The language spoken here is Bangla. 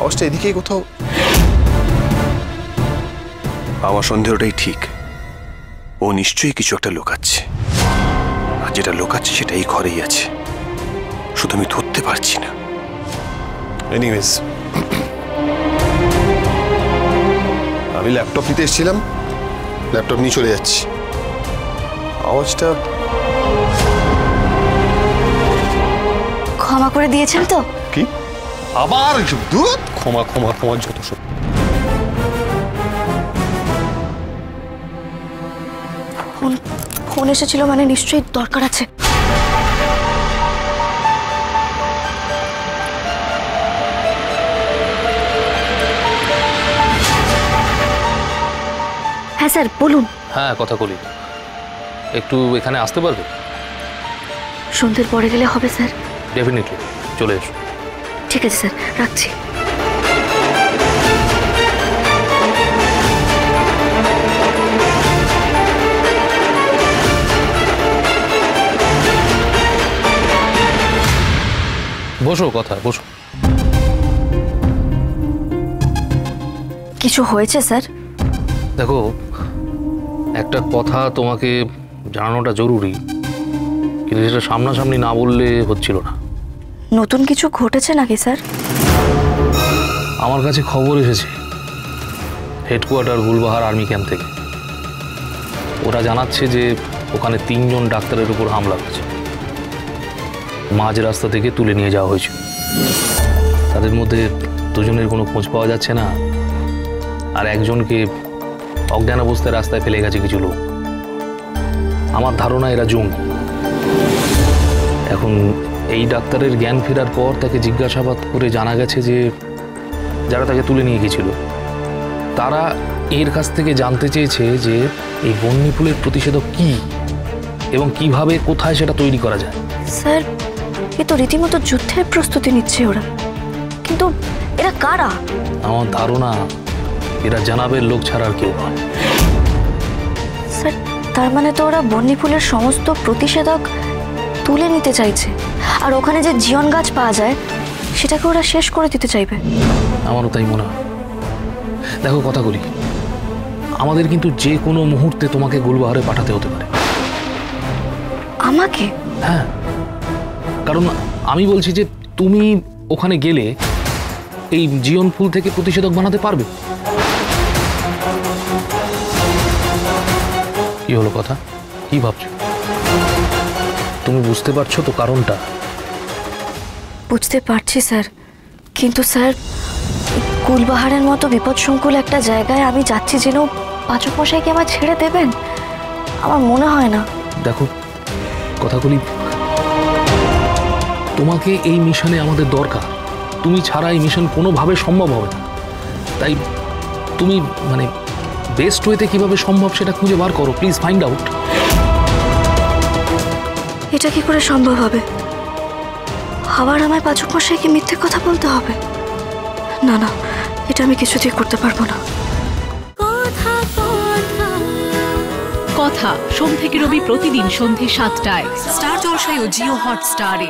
আওয়াজটা এদিকেই কোথাও। আমার সন্দেহটাই ঠিক, ও নিশ্চয়ই কিছু একটা লুকাচ্ছে, আর যেটা লুকাচ্ছে সেটা এই ঘরেই আছে, শুধু আমি ধরতে পারছি না। এনিওয়েজ, আমি ল্যাপটপ নিতে এসেছিলাম, ল্যাপটপ নিয়ে চলে যাচ্ছি। আওয়াজটা ক্ষমা করে দিয়েছেন তো? কি আবার দুধ? ক্ষমা ক্ষমা ক্ষমা যত সব। ফোন এসেছিল মানে নিশ্চয়ই দরকার আছে। হ্যাঁ স্যার বলুন। হ্যাঁ কথা বলি, একটু এখানে আসতে পারবে? সন্ধ্যের পরে গেলে হবে স্যার? ডেফিনেটলি, চলে এসো। ঠিক আছে স্যার, রাখছি। বসো, কথা বসো। কিছু হয়েছে স্যার? দেখো, একটা কথা তোমাকে জানানোটা জরুরি, কিন্তু সেটা সামনাসামনি না বললে হচ্ছিল না। নতুন কিছু ঘটেছে নাকি স্যার? আমার কাছে খবর এসেছে হেডকোয়ার্টার গুলবাহার আর্মি ক্যাম্প থেকে। ওরা জানাচ্ছে যে ওখানে 3 জন ডাক্তারের উপর হামলা হয়েছে, মাঝ রাস্তা থেকে তুলে নিয়ে যাওয়া হয়েছিল। তাদের মধ্যে 2 জনের কোনো খোঁজ পাওয়া যাচ্ছে না, আর একজনকে অজ্ঞান অবস্থায় রাস্তায় ফেলে গেছে কিছু লোক। আমার ধারণা এরা জঙ্গি। এখন এই ডাক্তারের জ্ঞান ফেরার পর তাকে জিজ্ঞাসাবাদ করে জানা গেছে যে যারা তাকে তুলে নিয়ে গিয়েছিল তারা এর কাছ থেকে জানতে চেয়েছে যে এই বন্যি ফুলের প্রতিষেধক কি এবং কিভাবে কোথায় সেটা তৈরি করা যায়। স্যার, এ তো রীতিমতো যুদ্ধের প্রস্তুতি নিচ্ছে ওরা, কিন্তু এরা কারা? আমার ধারণা এরা জানাবের লোক ছাড়া আর কেউ নয়। স্যার, তার মানে তো ওরা বন্যি ফুলের সমস্ত প্রতিষেধক তুলে নিতে চাইছে, আর ওখানে যে জিয়ন গাছ পাওয়া যায় সেটাকে ওরা শেষ করে দিতে চাইবে। আমারও তাই মনে হয়। দেখো কথা বলি, আমাদের কিন্তু যে কোনো মুহূর্তে তোমাকে গুলবাহারে পাঠাতে হতে পারে। আমাকে? হ্যাঁ, কারণ আমি বলছি যে তুমি ওখানে গেলে এই জিয়ন ফুল থেকে প্রতিষেধক বানাতে পারবে। কি হলো কথা, কি ভাবছো? তুমি বুঝতে পারছো তো কারণটা? বুঝতে পারছি স্যার, কিন্তু স্যার গুলবাহারের মতো বিপদসংকুল একটা জায়গায় আমি যাচ্ছি যেন পাচক মশাই কি আমার ছেড়ে দেবেন? আমার মনে হয় না। দেখো কথাগুলি, তোমাকে এই মিশনে আমাদের দরকার। তুমি ছাড়া এই মিশন কোনোভাবে সম্ভব হবে না। তাই তুমি মানে বেস্ট ওয়েতে কিভাবে সম্ভব সেটা খুঁজে বার করো, প্লিজ ফাইন্ড আউট। এটা কি করে সম্ভব হবে? আবার আমায় পাচক মশাইকে মিথ্যে কথা বলতে হবে? না না, এটা আমি কিছুতেই করতে পারবো না। কথা সোম থেকে রবি প্রতিদিন সন্ধ্যে 7টায় স্টার জলসায় ও জিও হটস্টারে।